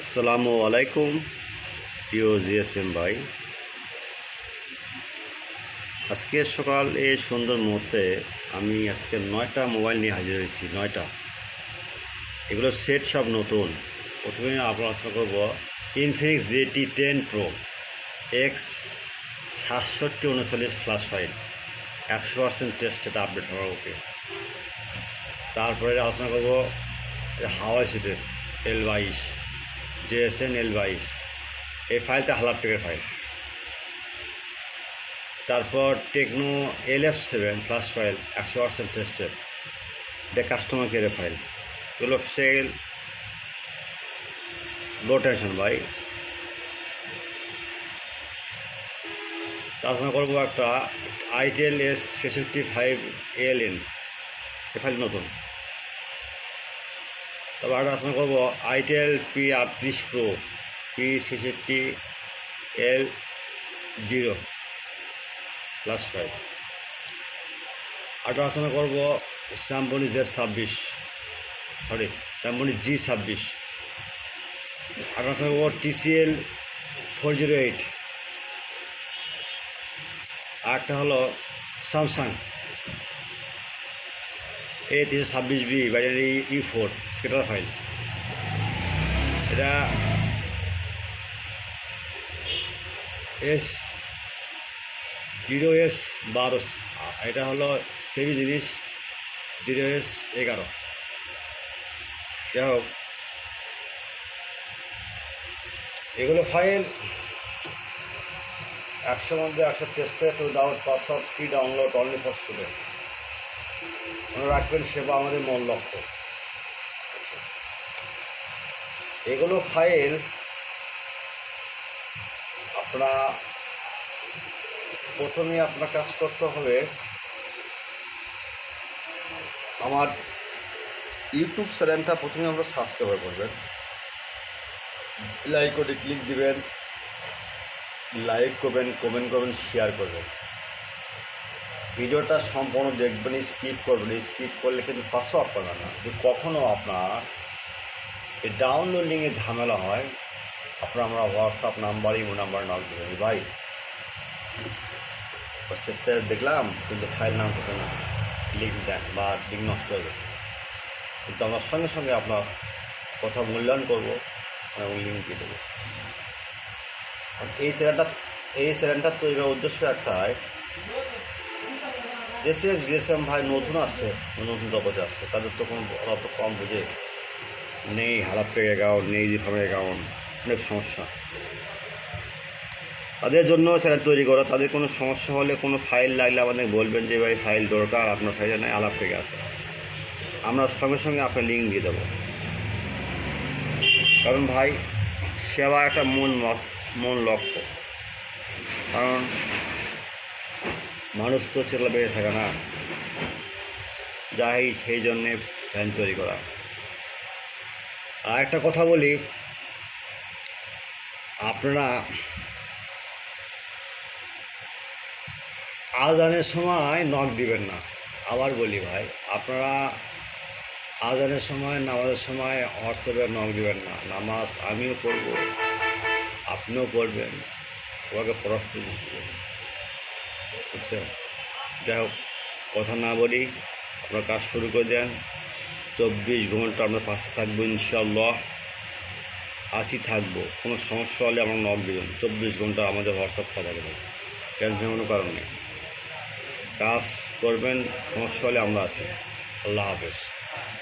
আসসালামু আলাইকুম প্রিয় জিএসএম ভাই। আজকে সকাল এই সুন্দর মুহূর্তে আমি আজকে 9টা মোবাইল নিয়ে হাজির হয়েছি। 9টা, এগুলো সেট সব নতুন। প্রথমে আলোচনা করব Infinix GT10 Pro X 6739 flash file 100% tested, update হওয়া ওকে। তারপরে আলোচনা করব হাওয়াই সিটের L22 JSN L22, এই ফাইলটা হালাপটেকের ফাইল। তারপর Tecno LF7 flash file 100% tested, এটা কাস্টমার কেয়ারের ফাইল। এগুলো সেল লো টেনশন ভাই। তাছাড়া করবো একটা ITEL S65ALN, এ ফাইল নতুন। তারপর আর আলোচনা করবো ITEL P38 Pro P66L0 flash file. আর আলোচনা করবো স্যামসং G26। আর আলোচনা করবো TCL 408। আর একটা হলো Samsung A326B battery E4 স্কেটার file. এটা S0S12, এটা হলো সেভি জিনিস 0S11। যাই হোক, এগুলো ফাইল 100 মধ্যে 100 tested without password, free download, only for student. মনে রাখবেন, সেবা আমাদের মূল লক্ষ্য। এগুলো ফাইল আপনারা প্রথমে আপনার কাজ করতে হবে, আমার ইউটিউব চ্যানেলটা প্রথমে আমরা সাবস্ক্রাইব করবেন, লাইক করে ক্লিক দিবেন, লাইক করবেন, কমেন্ট করবেন, শেয়ার করবেন। ভিডিওটা সম্পূর্ণ দেখবেন, স্কিপ করবেন। স্কিপ করলে কিন্তু পাসওয়ার্ড পাবেন না। যদি কখনও আপনার এই ডাউনলোডিংয়ে ঝামেলা হয়, আপনারা আমরা WhatsApp number, imo number knock দেবেন। ভাই সেটা দেখলাম কিন্তু ফাইল নামতেছে না, লিঙ্ক দেন বা লিঙ্ক নষ্ট হয়ে গেছে, কিন্তু আমরা সঙ্গে সঙ্গে আপনার কথা মূল্যায়ন করবো এবং লিঙ্ক দিয়ে দেবো। আর এই চ্যানেলটা তৈরির উদ্দেশ্য একটাই, জিএসএম ভাই নতুন আসছে, নতুন জগতে আসছে, তাদের তো কোনো অত কম বুঝে নেই, হালাপটেক অ্যাকাউন্ট নেই, যেভাবে অ্যাকাউন্ট, অনেক সমস্যা। তাদের জন্য চ্যানেল তৈরি করা। তাদের কোনো সমস্যা হলে, কোনো ফাইল লাগলে আমাদের বলবেন যে ভাই ফাইল দরকার, আপনার সাইডে নাই, হালাপটেকে আছে, আমরা সঙ্গে সঙ্গে আপনার লিঙ্ক দিয়ে দেবো। কারণ ভাই, সেবা একটা মূল লক্ষ্য। কারণ মানুষ তো চেতলা বেড়ে থাকে না, যাই সেই জন্যে চ্যানেল তৈরি করা। আর একটা কথা বলি, আপনারা আজানের সময় নক দিবেন না। আবার বলি ভাই, আপনারা আজানের সময়, নামাজের সময় হোয়াটসঅ্যাপে নক দিবেন না। নামাজ আমিও পড়ব, আপনিও পড়বেন, সবাইকে পড়াশোনা করবেন, বুঝছেন? যাই হোক, কথা না বলি, আপনার কাজ শুরু করে দেন। 24 ঘন্টা আমরা পাশে থাকবো, ইনশাআল্লাহ থাকবো। কোনো সমস্যা হলে আমরা নক দেবেন। 24 ঘন্টা আমাদের হোয়াটসঅ্যাপ খোলা থাকবে, টেনশন কোনো কারণ নেই। কাজ করবেন, সমস্যা হলে আমরা আছি। আল্লাহ হাফেজ।